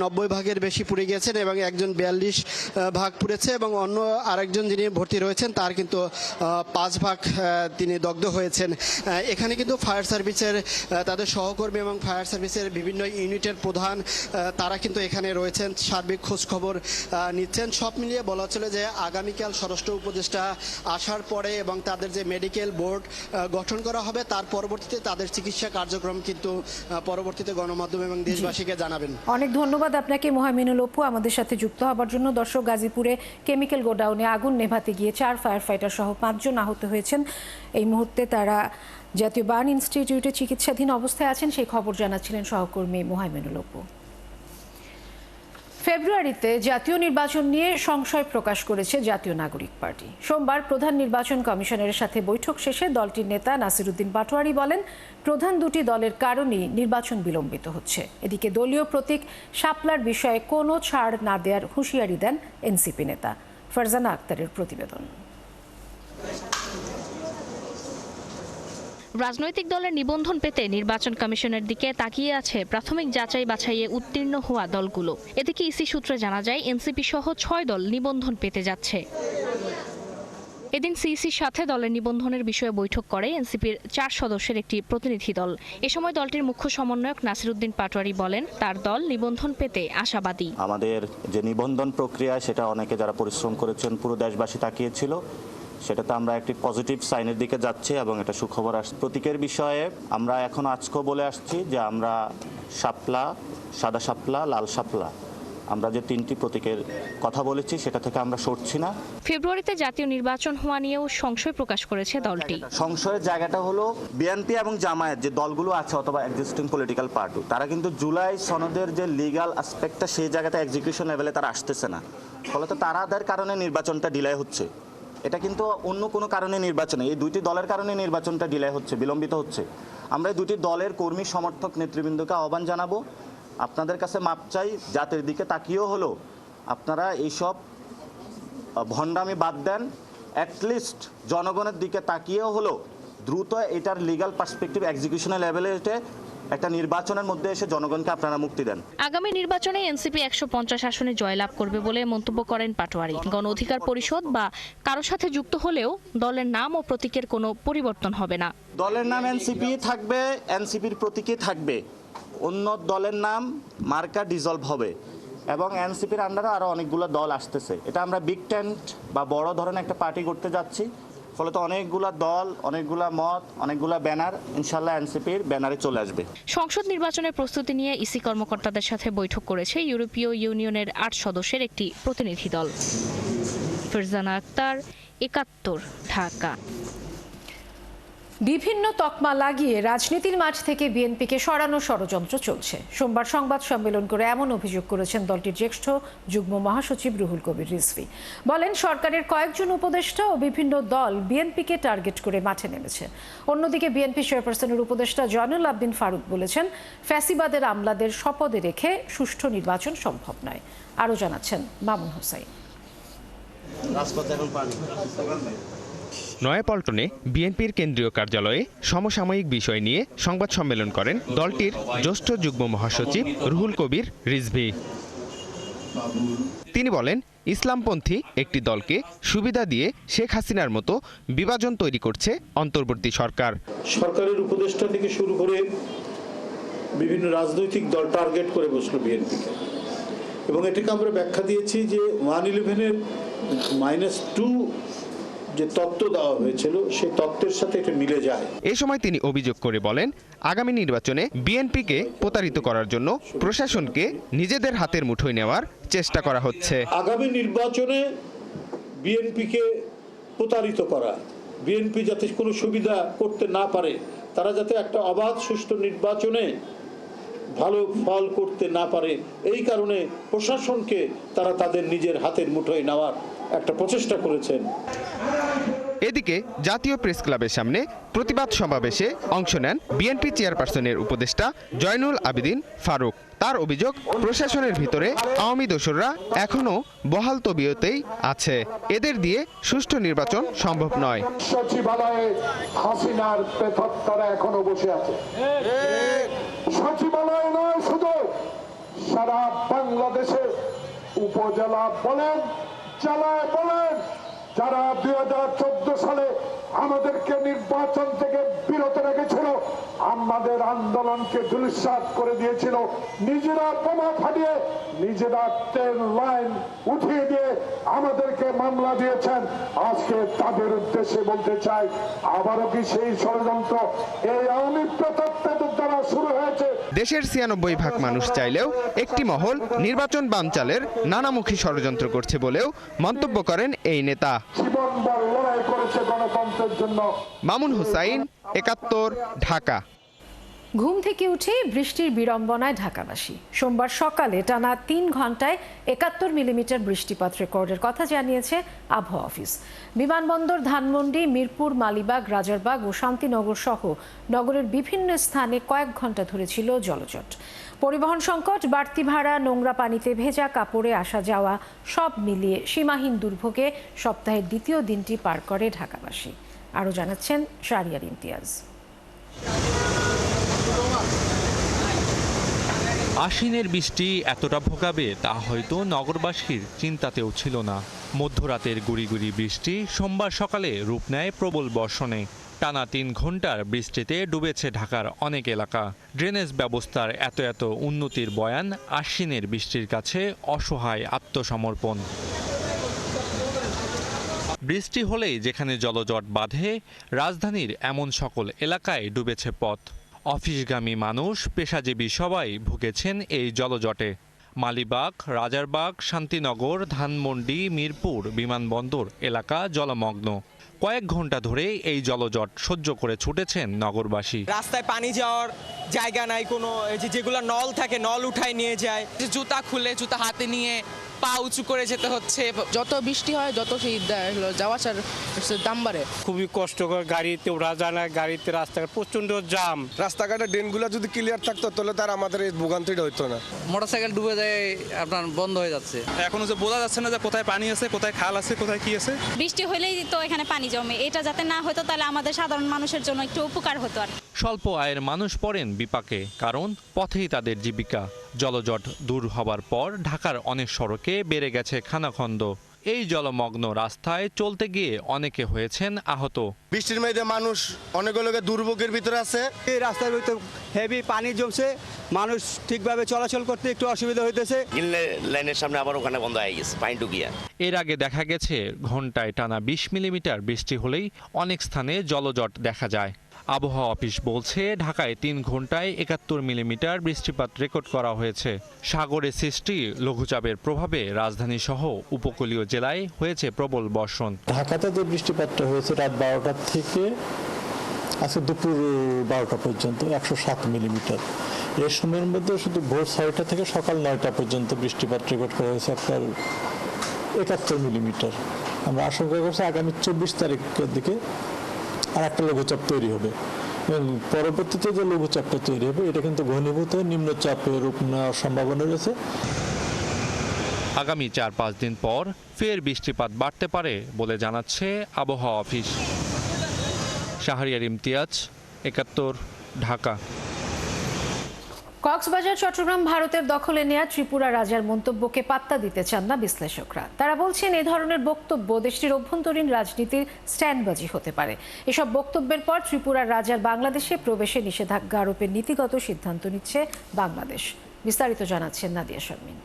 90 ভাগের বেশি পুড়ে গিয়েছেন এবং একজন 42 ভাগ পুড়েছে এবং অন্য আরেকজন যিনি ভর্তি রয়েছেন তার কিন্তু 5 ভাগ তিনি দগ্ধ হয়েছেন। এখানে কিন্তু ফায়ার সার্ভিসের তাদের সহকর্মী এবং ফায়ার সার্ভিসের বিভিন্ন ইউনিটের প্রধান তারা কিন্তু এখানে রয়েছেন, সার্বিক খোঁজখবর নিচ্ছেন। সব মিলিয়ে বলা চলে যে আগামীকাল স্বরাষ্ট্র উপদেষ্টা আসার পরে এবং তাদের যে মেডিকেল বোর্ড গঠন করা হবে তার পরবর্তীতে তাদের চিকিৎসা কার্যক্রম কিন্তু পরবর্তীতে গণমাধ্যম এবং দেশবাসীকে জানাবেন। অনেক ধন্যবাদ আপনাকে মুহামিনুল অপু আমাদের সাথে যুক্ত হবার জন্য। দর্শক, গাজীপুরে কেমিক্যাল গোডাউনে আগুন নেভাতে গিয়ে 4 ফায়ার ফাইটার সহ 5 জন আহত হয়েছেন। এই মুহূর্তে তারা জাতীয় বার্ন ইনস্টিটিউটে চিকিৎসাধীন অবস্থায় আছেন, সেই খবর জানাচ্ছিলেন সহকর্মী মুহামিনুল অপু। ফেব্রুয়ারিতে জাতীয় নির্বাচন নিয়ে সংশয় প্রকাশ করেছে জাতীয় নাগরিক পার্টি। সোমবার প্রধান নির্বাচন কমিশনারের সাথে বৈঠক শেষে দলটির নেতা নাসিরউদ্দিন পাটোয়ারি বলেন, প্রধান দুটি দলের কারণেই নির্বাচন বিলম্বিত হচ্ছে। এদিকে দলীয় প্রতীক শাপলার বিষয়ে কোনো ছাড় না দেওয়ার হুঁশিয়ারি দেন এনসিপি নেতা। ফারজানা আক্তারের প্রতিবেদন। রাজনৈতিক দলের নিবন্ধন পেতে নির্বাচন কমিশনের দিকে তাকিয়ে আছে প্রাথমিক যাচাই বাছাইয়ে উত্তীর্ণ হওয়া দলগুলো। এদিকে ইসি সূত্রে জানা যায়, এনসিপি সহ 6 দল নিবন্ধন পেতে যাচ্ছে। এদিন সিইসির সাথে দলের নিবন্ধনের বিষয়ে বৈঠক করে এনসিপির 4 সদস্যের একটি প্রতিনিধি দল। এ সময় দলটির মুখ্য সমন্বয়ক নাসিরউদ্দিন পাটোয়ারি বলেন, তার দল নিবন্ধন পেতে আশাবাদী। আমাদের যে নিবন্ধন প্রক্রিয়া সেটা অনেকে যারা পরিশ্রম করেছেন পুরো দেশবাসী তাকিয়েছিল, সেটাতে আমরা একটি পজিটিভ সাইনের দিকে যাচ্ছি এবং এটা সুখবর আসছে। প্রতীকের বিষয়ে আমরা এখন আজকেও বলে আসছি যে আমরা শাপলা, সাদা শাপলা, লাল শাপলা, আমরা যে 3টি প্রতীকের কথা বলেছি সেটা থেকে আমরা সরছি না। ফেব্রুয়ারিতে জাতীয় নির্বাচন হওয়া নিয়েও সংশয় প্রকাশ করেছে দলটি। সংশয়ের জায়গাটা হলো বিএনপি এবং জামায়াত যে দলগুলো আছে অথবা এক্সিস্টিং পলিটিক্যাল পার্টি, তারা কিন্তু জুলাই সনদের যে লিগ্যাল অ্যাসপেক্টটা সেই জায়গাটা এক্সিকিউশন লেভেলে তারা আসতেছে না, ফলত তাদের কারণে নির্বাচনটা ডিলে হচ্ছে। এটা কিন্তু অন্য কোনো কারণে নির্বাচনে, এই 2টি দলের কারণে নির্বাচনটা ডিলে হচ্ছে, বিলম্বিত হচ্ছে। আমরা এই 2টি দলের কর্মী সমর্থক নেতৃবৃন্দকে আহ্বান জানাবো, আপনাদের কাছে মাপ চাই, জাতির দিকে তাকিয়েও হলো আপনারা এইসব ভণ্ডামি বাদ দেন, অ্যাটলিস্ট জনগণের দিকে তাকিয়েও হলো দ্রুত এটার লিগ্যাল পার্সপেক্টিভ এক্সিকিউশনের লেভেলে একটা নির্বাচনের মধ্যে এসে জনগণকে আপনারা মুক্তি দেন। আগামী নির্বাচনে এনসিপি 150 আসনে জয়লাভ করবে বলে মন্তব্য করেন পাটোয়ারি। গণ অধিকার পরিষদ বা কারো সাথে যুক্ত হলেও দলের নাম ও প্রতীকের কোনো পরিবর্তন হবে না। দলের নাম এনসিপি থাকবে, এনসিপির প্রতীকই থাকবে, অন্য দলের নাম মার্কা ডিজলভ হবে এবং এনসিপির আন্ডারে আরও অনেকগুলো দল আসতেছে। এটা আমরা বিগ টেন্ট বা বড় ধরনের একটা পার্টি করতে যাচ্ছি, ফলত অনেকগুলা দল, অনেকগুলা মত, অনেকগুলা ব্যানার ইনশাল্লাহ এনসিপির ব্যানারে চলে আসবে। সংসদ নির্বাচনের প্রস্তুতি নিয়ে ইসি কর্মকর্তাদের সাথে বৈঠক করেছে ইউরোপীয় ইউনিয়নের 8 সদস্যের একটি প্রতিনিধি দল। ফারজানা আক্তার, 71, ঢাকা। বিভিন্ন তকমা লাগিয়ে রাজনীতির মাঠ থেকে বিএনপিকে সরানোর ষড়যন্ত্র চলছে। সোমবার সংবাদ সম্মেলন করে এমন অভিযোগ করেছেন দলটির জ্যেষ্ঠ যুগ্ম মহাসচিব রুহুল কবির রিজভী। বলেন, সরকারের কয়েকজন উপদেষ্টা ও বিভিন্ন দল বিএনপিকে টার্গেট করে মাঠে নেমেছে। অন্যদিকে বিএনপি চেয়ারপারসনের উপদেষ্টা জয়নুল আবদিন ফারুক বলেছেন, ফ্যাসিবাদের আমলাদের শপথে রেখে সুষ্ঠু নির্বাচন সম্ভব নয়। আরও জানাচ্ছেন মামুন হোসাইন। নয়াপল্টনে বিএনপির কেন্দ্রীয় কার্যালয়ে সমসাময়িক বিষয় নিয়ে সংবাদ সম্মেলন করেন দলটির জ্যেষ্ঠ যুগ্ম মহাসচিব রুহুল কবির রিজভী। তিনি বলেন, ইসলামপন্থী একটি দলকে সুবিধা দিয়ে শেখ হাসিনার মতো বিভাজন তৈরি করছে অন্তর্বর্তী সরকার। সরকারের উপদেষ্টা থেকে শুরু করে বিভিন্ন রাজনৈতিক দল টার্গেট করে বসলো বিএনপিকে, এবং এটাকে আমরা ব্যাখ্যা দিয়েছি যে 111-এর -2 যে তত্ত্ব দেওয়া হয়েছিল সেই তত্ত্বের সাথে এটা মিলে যায়। এ সময় তিনি অভিযোগ করে বলেন, আগামী নির্বাচনে বিএনপিকে প্রতারিত করার জন্য প্রশাসনকে নিজেদের হাতের মুঠোয় নেওয়ার চেষ্টা করা হচ্ছে। আগামী নির্বাচনে বিএনপিকে প্রতারিত করা, বিএনপি যাতে কোনো সুবিধা করতে না পারে, তারা যাতে একটা অবাধ সুষ্ঠু নির্বাচনে ভালো ফল করতে না পারে, এই কারণে প্রশাসনকে তারা তাদের নিজের হাতের মুঠোয় নেওয়ার একটা প্রচেষ্টা করেছেন। এদিকে জাতীয় প্রেস ক্লাবের সামনে প্রতিবাদ সমাবেশে অংশ নেন বিএনপি চেয়ারপারসনের উপদেষ্টা জয়নুল আবেদিন ফারুক। তার অভিযোগ, প্রশাসনের ভিতরে আওয়ামী দোসররা এখনো বহাল তবিয়তেই আছে, এদের দিয়ে সুষ্ঠু নির্বাচন সম্ভব নয়। সচিবালয়ে হাসিনার প্রেতাত্মারা এখনো বসে আছে। সচিবালয় নয় শুধু, সারা বাংলাদেশে উপজেলা বলেন, জেলায় বলেন, যারা 2014 সালে আমাদেরকে নির্বাচন থেকে বিরত রেখেছিল, আমাদের আন্দোলনকে ধূলিসাৎ করে দিয়েছিল, নিজেরা বোমা ফাটিয়ে নিজেরা ট্রেন লাইন উঠিয়ে দিয়ে আমাদেরকে মামলা দিয়েছেন। আজকে তাদের উদ্দেশ্যে বলতে চাই, আবারও কি সেই ষড়যন্ত্র এই আওয়ামী প্রেতাত্মাদের দ্বারা শুরু হয়েছে? দেশের ৯৬% মানুষ চাইলেও একটি মহল নির্বাচন বানচালের নানামুখী ষড়যন্ত্র করছে বলেও মন্তব্য করেন এই নেতা। জীবনভর লড়াই করেছে গণতন্ত্রের জন্য। মামুন হুসাইন, ৭১, ঢাকা। ঘুম থেকে উঠে বৃষ্টির বিড়ম্বনায় ঢাকাবাসী। সোমবার সকালে টানা ৩ ঘন্টায় ৭১ মিলিমিটার বৃষ্টিপাত রেকর্ডের কথা জানিয়েছে আবহাওয়া অফিস। বিমানবন্দর, ধানমন্ডি, মিরপুর, মালিবাগ, রাজারবাগ ও শান্তিনগর সহ নগরের বিভিন্ন স্থানে কয়েক ঘন্টা ধরে ছিল জলজট। পরিবহন সংকট, বাড়তি ভাড়া, নোংরা পানিতে ভেজা কাপড়ে আসা যাওয়া সব মিলিয়ে সীমাহীন দুর্ভোগে সপ্তাহের দ্বিতীয় দিনটি পার করে ঢাকাবাসী। আরও জানাচ্ছেন শাহরিয়ার ইমতিয়াজ। আশ্বিনের বৃষ্টি এতটা ভোগাবে তা হয়তো নগরবাসীর চিন্তাতেও ছিল না। মধ্যরাতের গুড়ি গুড়ি বৃষ্টি সোমবার সকালে রূপ নেয় প্রবল বর্ষণে। টানা ৩ ঘন্টার বৃষ্টিতে ডুবেছে ঢাকার অনেক এলাকা। ড্রেনেজ ব্যবস্থার এত উন্নতির বয়ান আশ্বিনের বৃষ্টির কাছে অসহায় আত্মসমর্পণ। বৃষ্টি হলেই যেখানে জলজট বাঁধে, রাজধানীর এমন সকল এলাকায় ডুবেছে পথ। অফিসগামী মানুষ, পেশাজীবী সবাই ভুগেছেন এই জলজটে। মালিবাগ, রাজারবাগ, শান্তিনগর, ধানমন্ডি, মিরপুর, বিমানবন্দর এলাকা জলমগ্ন। কয়েক ঘন্টা ধরে এই জলজট সহ্য করে ছুটেছেন নগরবাসী। রাস্তায় পানি যাওয়ার জায়গা নাই, কোনো যেগুলো নল থাকে নল উঠায় নিয়ে যায়, জুতা খুলে জুতা হাতে নিয়ে পা উঁচু করে যেতে হচ্ছে। যত বৃষ্টি হয় যত সেই যাওয়া আসার দাম বাড়ে। খুবই কষ্টকর, গাড়িতে ওরা যায় না, গাড়িতে রাস্তাঘাট প্রচন্ড জাম। রাস্তাঘাটের ড্রেনগুলো যদি ক্লিয়ার থাকতো তাহলে তার আমাদের এই ভোগান্তিটা হইতো না। মোটরসাইকেল ডুবে যায়, আপনার বন্ধ হয়ে যাচ্ছে। এখনো যে বোঝা যাচ্ছে না যে কোথায় পানি আছে, কোথায় খাল আছে, কোথায় কি আছে। বৃষ্টি হলেই তো এখানে পানি জমে, এটা যাতে না হতো তাহলে আমাদের সাধারণ মানুষের জন্য একটু উপকার হতো। আর স্বল্প আয়ের মানুষ পড়েন বিপাকে, কারণ পথেই তাদের জীবিকা। জলজট দূর হবার পর ঢাকার অনেক সড়কে বেড়ে গেছে খানাখন্দ। এই জলমগ্ন রাস্তায় চলতে গিয়ে অনেকে হয়েছেন আহত। বৃষ্টির মধ্যে মানুষ অনেক দুর্ভোগের ভিতরে আছে। এই রাস্তার ভিতরে হেভি পানি জমছে, মানুষ ঠিকভাবে চলাচল করতে একটু অসুবিধা হইতেছে। লাইনের সামনে আবার ওখানে বন্ধ হয়ে গেছে পানি ঢুকিয়ে। এর আগে দেখা গেছে ঘন্টায় টানা ২০ মিলিমিটার বৃষ্টি হলেই অনেক স্থানে জলজট দেখা যায়। আবহাওয়া অফিস বলছে ঢাকায় ৩ ঘন্টায় ৭১ মিলিমিটার বৃষ্টিপাত রেকর্ড করা হয়েছে। সাগরে সৃষ্টি লঘুচাপের প্রভাবে রাজধানী সহ উপকূলীয় জেলায় হয়েছে প্রবল বর্ষণ। ঢাকাতে যে বৃষ্টিপাতটা হয়েছে রাত ১২টা থেকে আজকে দুপুর ১২টা পর্যন্ত ১০৭ মিলিমিটার। এর সময়ের মধ্যে শুধু ভোর ৬টা থেকে সকাল ৯টা পর্যন্ত বৃষ্টিপাত রেকর্ড করা হয়েছে আপনার ৭১ মিলিমিটার। আমরা আশঙ্কা করছি আগামী ২৪ তারিখের দিকে আর একটা লঘুচাপ তৈরি হবে এবং পরবর্তীতে যে লঘুচাপটা তৈরি হবে এটা কিন্তু ঘনীভূত নিম্নচাপের রূপ নেওয়ার সম্ভাবনা রয়েছে। আগামী ৪-৫ দিন পর ফের বৃষ্টিপাত বাড়তে পারে বলে জানাচ্ছে আবহাওয়া অফিস। শাহরিয়ার ইমতিয়াজ, ৭১, ঢাকা। কক্সবাজার, চট্টগ্রাম ভারতের দখলে নেয়া ত্রিপুরা রাজার মন্তব্যকে পাত্তা দিতে চান না বিশ্লেষকরা। তারা বলছেন এ ধরনের বক্তব্য দেশটির অভ্যন্তরীণ রাজনীতির স্ট্যান্ডবাজি হতে পারে। এসব বক্তব্যের পর ত্রিপুরার রাজার বাংলাদেশে প্রবেশে নিষেধাজ্ঞা আরোপের নীতিগত সিদ্ধান্ত নিচ্ছে বাংলাদেশ। বিস্তারিত জানাচ্ছেন নাদিয়া শারমিন।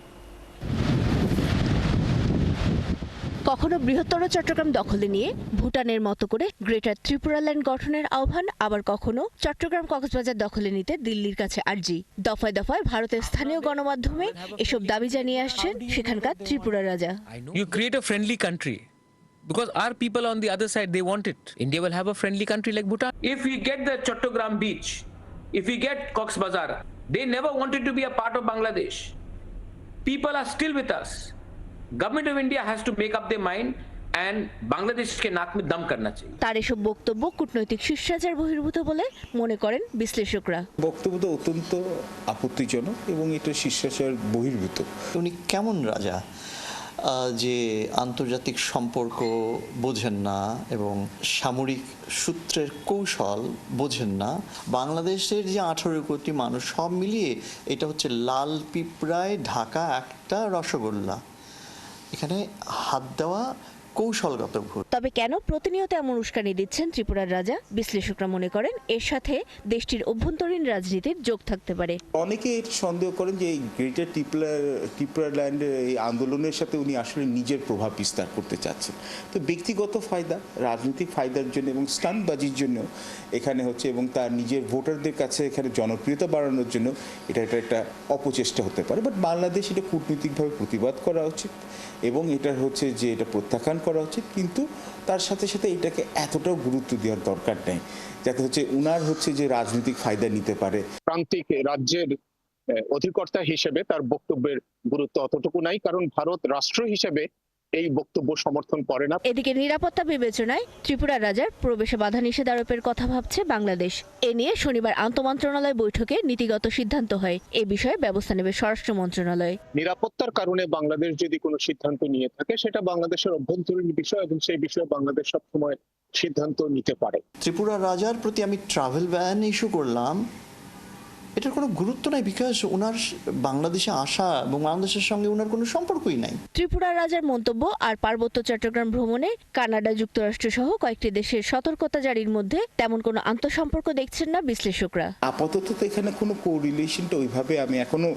কখনো বৃহত্তর চট্টগ্রাম দখলে নিয়ে ভুটানের মতো করে গ্রেটার ত্রিপুরাল্যান্ড গঠনের আহ্বান, আবার কখনো চট্টগ্রাম কক্সবাজার দখলে নিতে দিল্লির কাছে আর্জি। দফায় দফায় ভারতের স্থানীয় গণমাধ্যমে এসব দাবি জানিয়ে আসছেন সেখানকার ত্রিপুরা রাজা। You create a friendly country because our people on the other side they want it. India will have a friendly country like Bhutan. If we get the Chattogram beach, if we get Cox's Bazar, they never wanted to be a part of Bangladesh. People are still with us. Government of India has to make up their mind and Bangladesh ke naak mein dam karna chahiye. তার এসব বক্তব্য কূটনৈতিক শিষ্টাচার বহির্ভূত বলে মনে করেন বিশ্লেষকরা। বক্তব্যটা অত্যন্ত আপত্তিজনক এবং এটা শিষ্টাচার বহির্ভূত। উনি কেমন রাজা যে আন্তর্জাতিক সম্পর্ক বোঝেন না এবং সামরিক সূত্রের কৌশল বোঝেন না। বাংলাদেশের যে 18 কোটি মানুষ সব মিলিয়ে এটা হচ্ছে লাল পিঁপড়ায় ঢাকা একটা রসগোল্লা। এখানে হাত দেওয়া কৌশলগত ভুল। তবে কেন প্রতিনিয়ত এমন উস্কানি দিচ্ছেন ত্রিপুরার রাজা? বিশ্লেষকরা মনে করেন এর সাথে দেশটির অভ্যন্তরীণ রাজনীতির যোগ থাকতে পারে। অনেকে সন্দেহ করেন যে এই গ্রেটার ত্রিপুরাল্যান্ডের এই আন্দোলনের সাথে উনি আসলে নিজের প্রভাব বিস্তার করতে চাচ্ছেন। তো ব্যক্তিগত ফায়দা, রাজনৈতিক ফায়দার জন্য এবং স্টান্টবাজির জন্য এখানে হচ্ছে, এবং তার নিজের ভোটারদের কাছে এখানে জনপ্রিয়তা বাড়ানোর জন্য এটা একটা অপচেষ্টা হতে পারে। বাট বাংলাদেশ এটা কূটনৈতিকভাবে প্রতিবাদ করা উচিত এবং এটা হচ্ছে যে এটা প্রত্যাখ্যান করা উচিত, কিন্তু তার সাথে সাথে এটাকে এতটাও গুরুত্ব দেওয়ার দরকার নেই যাতে হচ্ছে উনার হচ্ছে যে রাজনৈতিক ফায়দা নিতে পারে। প্রান্তিক রাজ্যের অধিকর্তা হিসেবে তার বক্তব্যের গুরুত্ব অতটুকু নাই, কারণ ভারত রাষ্ট্র হিসেবে এই বক্তব্য সমর্থন করে না। এদিকে নিরাপত্তা বিবেচনায় ত্রিপুরা রাজার প্রবেশে বাধা নিষেধ আরোপের কথা ভাবছে বাংলাদেশ। এ নিয়ে শনিবার আন্তঃমন্ত্রণালয় বৈঠকে নীতিগত সিদ্ধান্ত হয়। এ বিষয়ে ব্যবস্থা নেবে স্বরাষ্ট্র মন্ত্রণালয়। নিরাপত্তার কারণে বাংলাদেশ যদি কোনো সিদ্ধান্ত নিয়ে থাকে সেটা বাংলাদেশের অভ্যন্তরীণ বিষয় এবং সেই বিষয়ে বাংলাদেশ সবসময় সিদ্ধান্ত নিতে পারে। ত্রিপুরা রাজার প্রতি আমি ট্রাভেল ব্যান ইস্যু করলাম, এটার কোনো গুরুত্ব নাই, বিকজ ওনার বাংলাদেশে আসা এবং বাংলাদেশের সঙ্গে ওনার কোনো সম্পর্কই নাই। ত্রিপুরা রাজার মন্তব্য আর পার্বত্য চট্টগ্রাম ভ্রমণে কানাডা, যুক্তরাষ্ট্র সহ কয়েকটি দেশের সতর্কতা জারির মধ্যে তেমন কোনো আন্তঃসম্পর্ক দেখছেন না বিশ্লেষকরা। আপাতত তো এখানে কোনো কোরিলেশনটা ওইভাবে আমি এখনো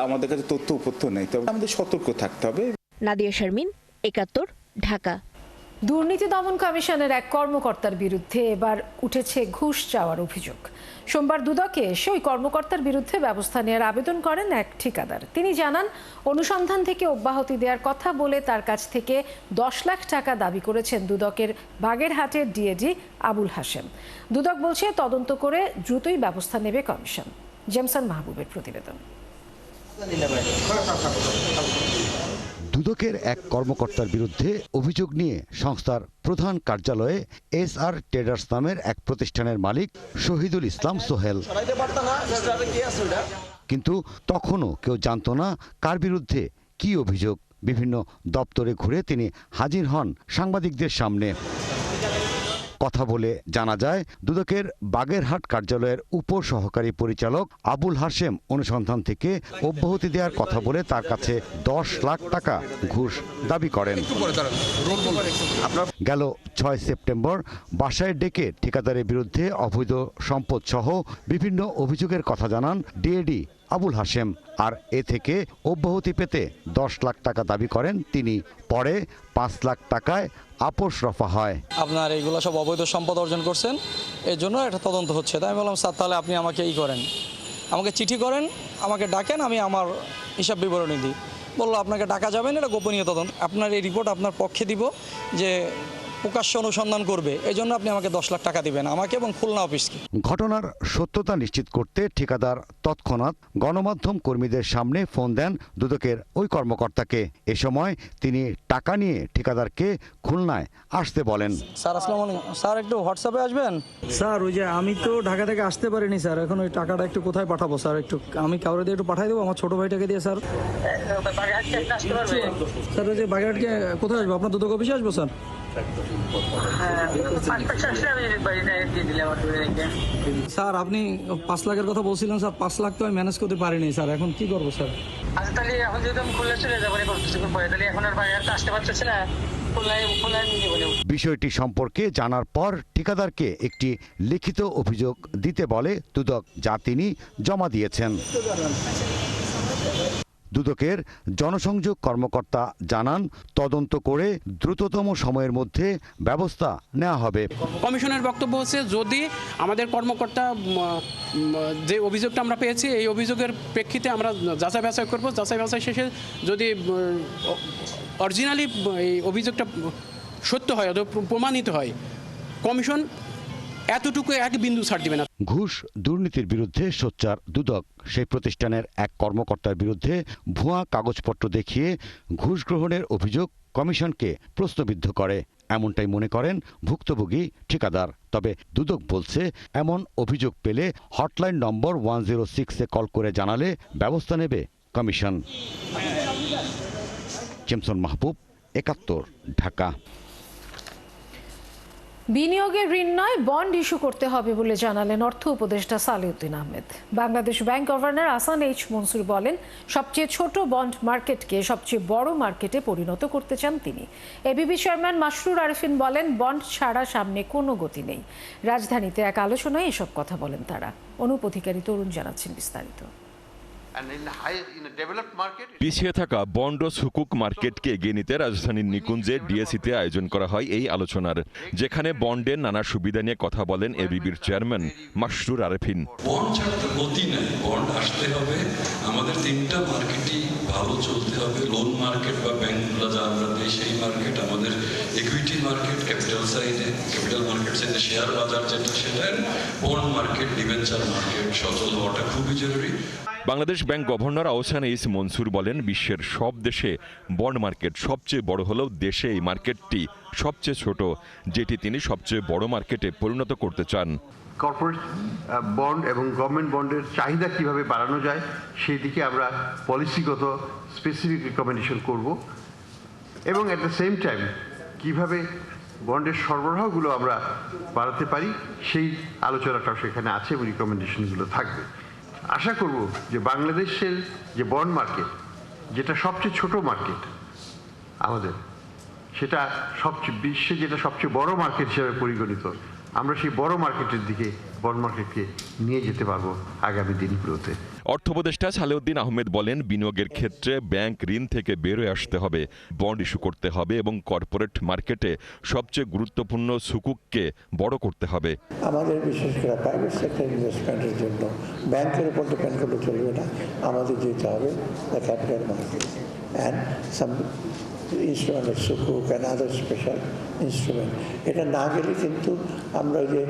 আমাদের কাছে তথ্য উপত্য নেই, তবে আমাদের সতর্ক থাকতে হবে। নাদিয়া শারমিন, ৭১, ঢাকা। দুর্নীতি দমন কমিশনের এক কর্মকর্তার বিরুদ্ধে এবার উঠেছে ঘুষ চাওয়ার অভিযোগ। সোমবার দুদকে এসে ওই কর্মকর্তার বিরুদ্ধে ব্যবস্থা নেওয়ার আবেদন করেন এক ঠিকাদার। তিনি জানান, অনুসন্ধান থেকে অব্যাহতি দেওয়ার কথা বলে তার কাছ থেকে ১০ লাখ টাকা দাবি করেছেন দুদকের বাগেরহাটের ডিএডি আবুল হাশেম। দুদক বলছে তদন্ত করে দ্রুতই ব্যবস্থা নেবে কমিশন। জেমসন মাহবুবের প্রতিবেদন। দুদকের এক কর্মকর্তার বিরুদ্ধে অভিযোগ নিয়ে সংস্থার প্রধান কার্যালয়ে SR ট্রেডার্স নামের এক প্রতিষ্ঠানের মালিক শহীদুল ইসলাম সোহেল। কিন্তু তখনও কেউ জানত না কার বিরুদ্ধে কি অভিযোগ। বিভিন্ন দপ্তরে ঘুরে তিনি হাজির হন সাংবাদিকদের সামনে। কথা বলে জানা যায়, দুদকের বাগেরহাট কার্যালয়ের উপসহকারী পরিচালক আবুল হাশেম অনুসন্ধান থেকে অব্যাহতি দেওয়ার কথা বলে তার কাছে ১০ লাখ টাকা ঘুষ দাবি করেন। গেল ৬ সেপ্টেম্বর বাসায় ডেকে ঠিকাদারের বিরুদ্ধে অবৈধ সম্পদ সহ বিভিন্ন অভিযোগের কথা জানান ডিএডি আবুল হাশেম। আর এ থেকে অব্যাহতি পেতে ১০ লাখ টাকা দাবি করেন তিনি। পরে ৫ লাখ টাকায় আপোষ রফা হয়। আপনার এইগুলো সব অবৈধ সম্পদ অর্জন করছেন, এর জন্য একটা তদন্ত হচ্ছে। তাই আমি বললাম, স্যার তাহলে আপনি আমাকে করেন, আমাকে চিঠি করেন, আমাকে ডাকেন, আমি আমার হিসাব বিবরণী দিই। বললো আপনাকে ডাকা যাবে না, এটা গোপনীয় তদন্ত, আপনার এই রিপোর্ট আপনার পক্ষে দিব যে প্রকাশ্য অনুসন্ধান করবে, এই জন্য আপনি আমাকে ১০ লাখ টাকা দিবেন, আমাকে এবং খুলনা অফিসকে। ঘটনার সত্যতা নিশ্চিত করতে ঠিকাদার তৎক্ষণাৎ গণমাধ্যম কর্মীদের সামনে ফোন দেন দুদকের ওই কর্মকর্তাকে। এ সময় তিনি টাকা নিয়ে ঠিকাদারকে খুলনায় আসতে বলেন। স্যার আসসালামু আলাইকুম। স্যার একটু হোয়াটসঅ্যাপে আসবেন। স্যার ওই যে আমি তো ঢাকা থেকে আসতে পারিনি স্যার, এখন ওই টাকাটা একটু কোথায় পাঠাবো স্যার? একটু আমি কাউরে দিয়ে একটু পাঠাই দেবো, আমার ছোট ভাইটাকে দিয়ে। স্যার স্যার ওই যে বাগেরহাটকে কোথায় আসবো? আপনার দুদক অফিসে আসবো স্যার? স্যার আপনি ৫ লাখের কথা বলছিলেন স্যার, ৫ লাখ তো আমি ম্যানেজ করতে পারিনি স্যার, এখন কি করবো স্যার? আচ্ছা তাহলে এখন যদি আমি খুলনা চলে যাবো কিছুক্ষণ পরে, তাহলে এখন আর বাগেরহাট আসতে পারতেছে না, বিষয়টি সম্পর্কে জানার পর ঠিকাদারকে একটি লিখিত অভিযোগ দিতে বলে দুদক, যা তিনি জমা দিয়েছেন। দুদকের জনসংযোগ কর্মকর্তা জানান, তদন্ত করে দ্রুততম সময়ের মধ্যে ব্যবস্থা নেওয়া হবে। কমিশনের বক্তব্য হচ্ছে, যদি আমাদের কর্মকর্তা যে অভিযোগটা আমরা পেয়েছি এই অভিযোগের প্রেক্ষিতে আমরা যাচাই বাছাই করব, যাচাই বাছাই শেষে যদি অরিজিনালি এই অভিযোগটা সত্য হয়, প্রমাণিত হয়, কমিশন এতটুকু এক বিন্দু ছাড় দিবে না। ঘুষ দুর্নীতির বিরুদ্ধে সোচ্চার দুদক সেই প্রতিষ্ঠানের এক কর্মকর্তার বিরুদ্ধে ভুয়া কাগজপত্র দেখিয়ে ঘুষ গ্রহণের অভিযোগ কমিশনকে প্রশ্নবিদ্ধ করে, এমনটাই মনে করেন ভুক্তভোগী ঠিকাদার। তবে দুদক বলছে, এমন অভিযোগ পেলে হটলাইন নম্বর 106-এ কল করে জানালে ব্যবস্থা নেবে কমিশন। জেমসন মাহবুব, ৭১, ঢাকা। বিনিয়োগের ঋণ নয়, বন্ড ইস্যু করতে হবে বলে জানালেন অর্থ উপদেষ্টা Salehuddin Ahmed. Bangladesh bank governor Ahsan H Mansur বলেন, সবচেয়ে ছোট বন্ড মার্কেটকে সবচেয়ে বড় মার্কেটে পরিণত করতে চান তিনি। এবিবি চেয়ারম্যান মাসরুর আরেফিন বলেন, বন্ড ছাড়া সামনে কোনো গতি নেই। রাজধানীতে এক আলোচনায় এসব কথা বলেন তারা। অনুপ অধিকারী তরুণ জানাচ্ছেন বিস্তারিত। পিছিয়ে থাকা বন্ড ও সুকুক মার্কেটকে এগিয়ে নিতে রাজধানীর নিকুঞ্জে ডিএসিতে আয়োজন করা হয় এই আলোচনার, যেখানে বন্ডের নানা সুবিধা নিয়ে কথা বলেন এবিবির চেয়ারম্যান মাসরুর আরেফিন। বন্ড ছাড়া তো গতি নাই, বন্ড আসতে হবে। আমাদের তিনটা মার্কেটই ভালো চলতে হবে। লোন মার্কেট বা ব্যাংকগুলো যা আমরা দিই সেই মার্কেট, আমাদের ইকুইটি মার্কেট, ক্যাপিটাল সাইডে, ক্যাপিটাল মার্কেট সাইডে শেয়ার বাজার যেটা সেটা, বন্ড মার্কেট, ডিবেঞ্চার মার্কেট সচল হওয়াটা খুবই জরুরি। Bangladesh bank governor Ahsan H Mansur বলেন, বিশ্বের সব দেশে বন্ড মার্কেট সবচেয়ে বড় হলেও দেশে এই মার্কেটটি সবচেয়ে ছোট, যেটি তিনি সবচেয়ে বড় মার্কেটে পরিণত করতে চান। কর্পোরেট বন্ড এবং গভর্নমেন্ট বন্ডের চাহিদা কিভাবে বাড়ানো যায় সেই দিকে আমরা পলিসিগত স্পেসিফিক রিকমেন্ডেশন করব, এবং অ্যাট দ্য সেম টাইম কিভাবে বন্ডের সরবরাহগুলো আমরা বাড়াতে পারি সেই আলোচনাটাও সেখানে আছে এবং রিকমেন্ডেশনগুলো থাকবে। আশা করব যে বাংলাদেশের যে বন্ড মার্কেট, যেটা সবচেয়ে ছোট মার্কেট আমাদের, সেটা সবচেয়ে বিশ্বে যেটা সবচেয়ে বড় মার্কেট হিসেবে পরিগণিত, আমরা সেই বড় মার্কেটের দিকে বন্ড মার্কেটকে নিয়ে যেতে পারবো আগামী দিনগুলোতে। অর্থ উপদেষ্টা সালেউদ্দিন আহমেদ বলেন, বিনিয়োগের ক্ষেত্রে ব্যাংক ঋণ থেকে বের হয়ে আসতে হবে, বন্ড ইস্যু করতে হবে এবং কর্পোরেট মার্কেটে সবচেয়ে গুরুত্বপূর্ণ সুকুককে বড় করতে হবে। আমাদের বিশেষ করে প্রাইভেট সেক্টর ইনভেস্টমেন্টের জন্য ব্যাংকের উপর ডিপেন্ড করলে চলবে না, আমাদের যেতে হবে the capital market and some instrument সুকুক অ্যান্ড আদার স্পেশাল ইনস্ট্রুমেন্ট। এটা না গেলে কিন্তু আমরা ওই যে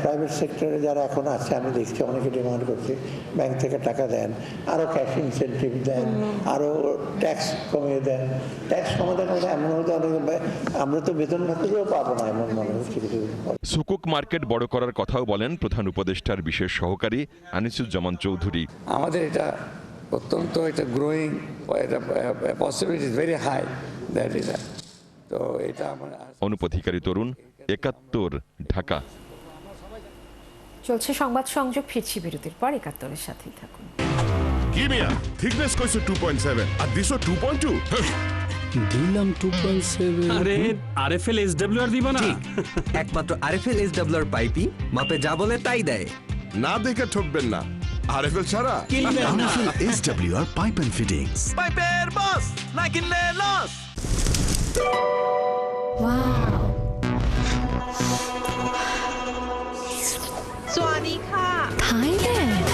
প্রাইভেট সেক্টরে যারা এখন আছে, আমি দেখছি অনেকে ডিমান্ড করছে ব্যাংক থেকে টাকা দেন, আরও ক্যাশ ইনসেন্টিভ দেন, আরও ট্যাক্স কমিয়ে দেন। ট্যাক্স কমাতে কমাতে এমন হতে অনেক আমরা তো বেতন ভাতাও পাবো না, এমন মনে হচ্ছে কিছু। সুকুক মার্কেট বড় করার কথাও বলেন প্রধান উপদেষ্টার বিশেষ সহকারী আনিসুজ্জামান চৌধুরী। আমাদের এটা অত্যন্ত একটা গ্রোয়িং, এটা possibility is very high that is, তো এটা আমরা। অনুপ অধিকারী তরুণ, ৭১, ঢাকা। চলছে সংবাদ সংযোগ, ফিরছি বিরতির পর। ৭১-এর সাথেই থাকুন। কি মিয়া থিকনেস কইছো 2.7 আর দিছো 2.2? দিলাম 2.7। আরে আরএফএল এসডব্লিউআর দিবা না? একমাত্র আরএফএল এসডব্লিউআর পাইপই মাপে যা বলে তাই দেয়। না দেখে ঠকবেন না, আরএফএল ছাড়া কিনবেন না। RFL SWR pipe and fittings, পাইপের বস, না কিনলে loss. Wow, Swanika, Thailand.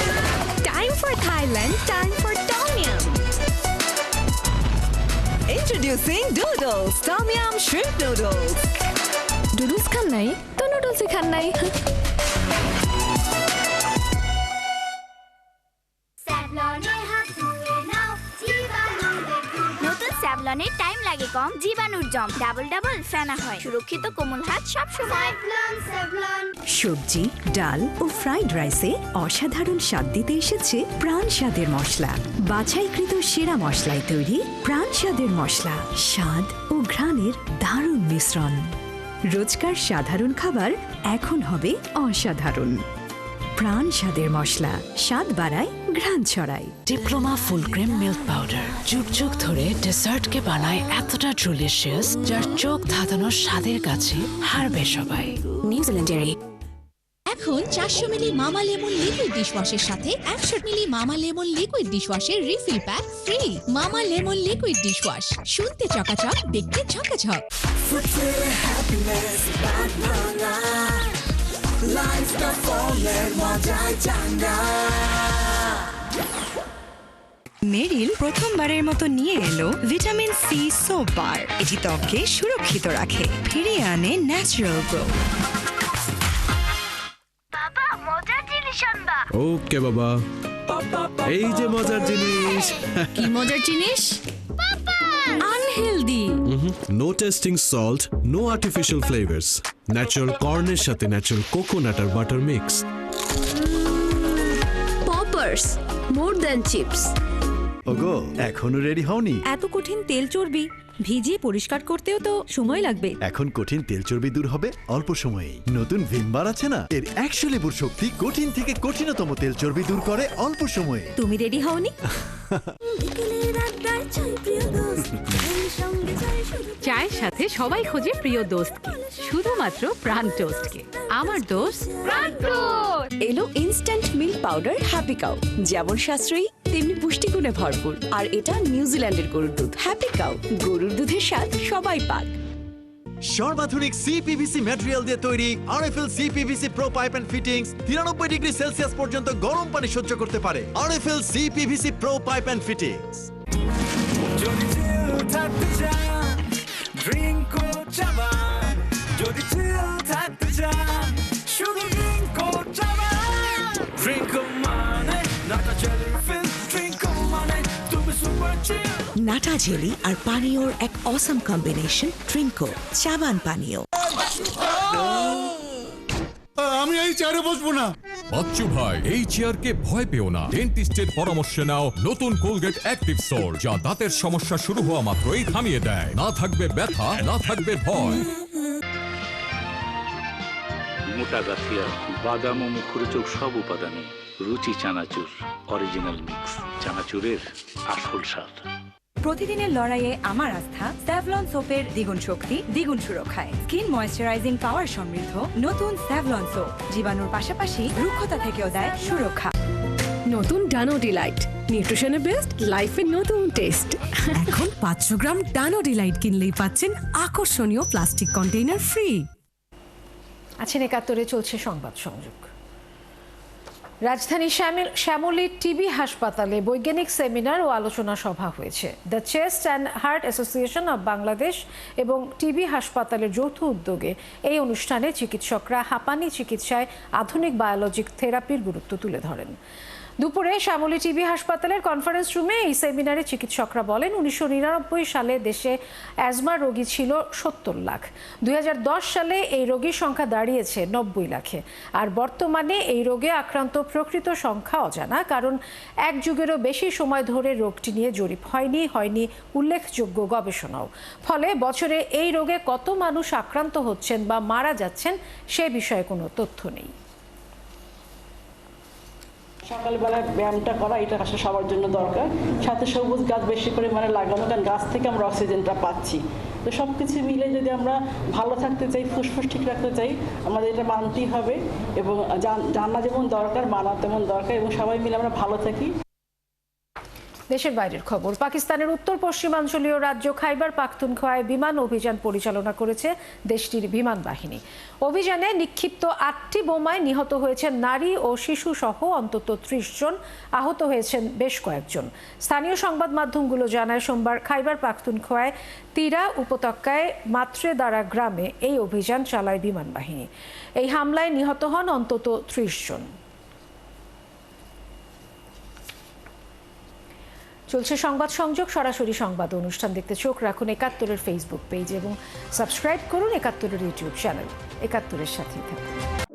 Time for Thailand, time for Tom Yum. Introducing Doodles, Tom Yum Shrimp Noodles. Doodles খান নাই তো noodles খান নাই। নতুন স্যাভলনের টাইম লাগে কম, জীবাণুর জম ডাবল ডাবল ফেনা হয়, সুরক্ষিত কোমল হাত সব সময়। সবজি, ডাল ও ফ্রাইড রাইসে অসাধারণ স্বাদ দিতে এসেছে প্রাণ স্বাদের মশলা। বাছাইকৃত সেরা মশলায় তৈরি প্রাণ স্বাদের মশলা, স্বাদ ও ঘ্রাণের দারুণ মিশ্রণ। রোজকার সাধারণ খাবার এখন হবে অসাধারণ। প্রাণ স্বাদের মশলা, স্বাদ বাড়ায়, ঘ্রাণ ছড়ায়। Diploma full cream milk powder যুগ যুগ ধরে ডেজার্টকে বানায় এতটা ডিলিশিয়াস, যার চোখ ধাঁধানোর স্বাদের কাছে হারবে সবাই। নিউজিল্যান্ডেরই এখন 400 মিলি মামা লেমন লিকুইড ডিশওয়াশের সাথে 100 মিলি মামা লেমন লিকুইড ডিশওয়াশের refill pack free. Mama lemon liquid dishwash, শুনতে চকাচক, দেখতে ঝকঝক। মেরিল প্রথমবারের মতো নিয়ে এলো ভিটামিন সি সোপ বার। এটি ত্বককে সুরক্ষিত রাখে, ফিরিয়ে আনে ন্যাচারাল গ্লো। বাবা, মজার জিনিস আনবা। ওকে বাবা, এই যে মজার জিনিস। কি মজার জিনিস? Unhealthy. No tasting salt, no artificial flavours, natural কর্নের সাথে ন্যাচারাল কোকোনাট আর butter mix. Poppers, more than chips. ওগো, এখনো রেডি হওনি? এত কঠিন তেল চর্বি ভিজিয়ে পরিষ্কার করতেও তো সময় লাগবে। এখন কঠিন তেল চর্বি দূর হবে অল্প সময়েই। নতুন ভিম বার আছে না, এর 100 লেবুর শক্তি কঠিন থেকে কঠিনতম তেল চর্বি দূর করে অল্প সময়ে। তুমি রেডি হওনি? চায়ের সাথে সবাই খোঁজে প্রিয় দোস্তকে, শুধুমাত্র প্রাণ টোস্টকে। আমার দোস্ত প্রাণ টোস্ট। এলো instant milk powder happy cow, যেমন সাশ্রয়ী তেমনি পুষ্টিগুণে ভরপুর। আর এটা নিউজিল্যান্ডের গরুর দুধ। হ্যাপি কাউ, গরুর দুধের স্বাদ সবাই পাক। সর্বাধুনিক সিপিভিসি ম্যাটেরিয়াল দিয়ে তৈরি RFL CPVC pro pipe and fittings 93 degree Celsius পর্যন্ত গরম পানি সহ্য করতে পারে। RFL CPVC pro pipe and fittings. Nata jelly আর পানীয়র এক অসাম কম্বিনেশন, ট্রিঙ্কো চাবান পানীয়। আমি এই চেয়ারে বসবো না। বাচ্চু ভাই, এই চেয়ারকে ভয় পেও না। ডেন্টিস্টের পরামর্শ নাও নতুন কোলগেট অ্যাক্টিভ সোল, যা দাঁতের সমস্যা শুরু হওয়া মাত্রই থামিয়ে দেয়। না থাকবে ব্যথা, না থাকবে ভয়। মোটা গাথিয়া, বাদাম ও মুখুর চোখ সব উপাদানে রুচি চানাচুর, অরিজিনাল মিক্স, চানাচুরের আসল স্বাদ। প্রতিদিনের লড়াইয়ে আমার আস্থা স্যাভলন সোপের দ্বিগুণ শক্তি, দ্বিগুণ সুরক্ষায়। স্কিন ময়েশ্চারাইজিং পাওয়ার সমৃদ্ধ নতুন স্যাভলন সোপ জীবাণুর পাশাপাশি রুক্ষতা থেকেও দেয় সুরক্ষা। নতুন ডানো ডিলাইট, নিউট্রিশনে বেস্ট, লাইফের নতুন টেস্ট। এখন 500 গ্রাম ডানো ডিলাইট কিনলেই পাচ্ছেন আকর্ষণীয় প্লাস্টিক কন্টেইনার ফ্রি। আছেন একাত্তরে, চলছে সংবাদ সংযোগ। রাজধানী শ্যামলী টিবি হাসপাতালে বৈজ্ঞানিক সেমিনার ও আলোচনা সভা হয়েছে। The chest and heart association of Bangladesh এবং টিবি হাসপাতালের যৌথ উদ্যোগে এই অনুষ্ঠানে চিকিৎসকরা হাঁপানি চিকিৎসায় আধুনিক বায়োলজিক থেরাপির গুরুত্ব তুলে ধরেন। দুপুরে শ্যামলী টিবি হাসপাতালের কনফারেন্স রুমে এই সেমিনারে চিকিৎসকরা বলেন, 1999 সালে দেশে অ্যাজমা রোগী ছিল 70 লাখ। 2010 সালে এই রোগীর সংখ্যা দাঁড়িয়েছে 90 লাখে। আর বর্তমানে এই রোগে আক্রান্ত প্রকৃত সংখ্যা অজানা, কারণ এক যুগেরও বেশি সময় ধরে রোগটি নিয়ে জরিপ হয়নি উল্লেখযোগ্য গবেষণাও। ফলে বছরে এই রোগে কত মানুষ আক্রান্ত হচ্ছেন বা মারা যাচ্ছেন সে বিষয়ে কোনো তথ্য নেই। সকালবেলায় ব্যায়ামটা করা, এটা আসলে সবার জন্য দরকার। সাথে সবুজ গাছ বেশি পরিমাণে লাগানো, কারণ গাছ থেকে আমরা অক্সিজেনটা পাচ্ছি। তো সব কিছু মিলে যদি আমরা ভালো থাকতে চাই, ফুসফুস ঠিক রাখতে চাই, আমাদের এটা মানতেই হবে। এবং জানা যেমন দরকার, মানা তেমন দরকার, এবং সবাই মিলে আমরা ভালো থাকি। দেশের বাইরের খবর। পাকিস্তানের উত্তর পশ্চিমাঞ্চলীয় রাজ্য খাইবার পাখতুনখোয়ায় বিমান অভিযান পরিচালনা করেছে দেশটির বিমান বাহিনী। অভিযানে নিক্ষিপ্ত 8টি বোমায় নিহত হয়েছেন নারী ও শিশু সহ অন্তত 30 জন, আহত হয়েছেন বেশ কয়েকজন। স্থানীয় সংবাদ মাধ্যমগুলো জানায়, সোমবার খাইবার পাখতুনখোয়ায় তিরা উপত্যকায় মাত্রেদারা গ্রামে এই অভিযান চালায় বিমান বাহিনী। এই হামলায় নিহত হন অন্তত 30 জন। চলছে সংবাদ সংযোগ। সরাসরি সংবাদ অনুষ্ঠান দেখতে চোখ রাখুন একাত্তরের ফেসবুক পেজ এবং সাবস্ক্রাইব করুন একাত্তরের ইউটিউব চ্যানেল। একাত্তরের সাথেই থাকুন।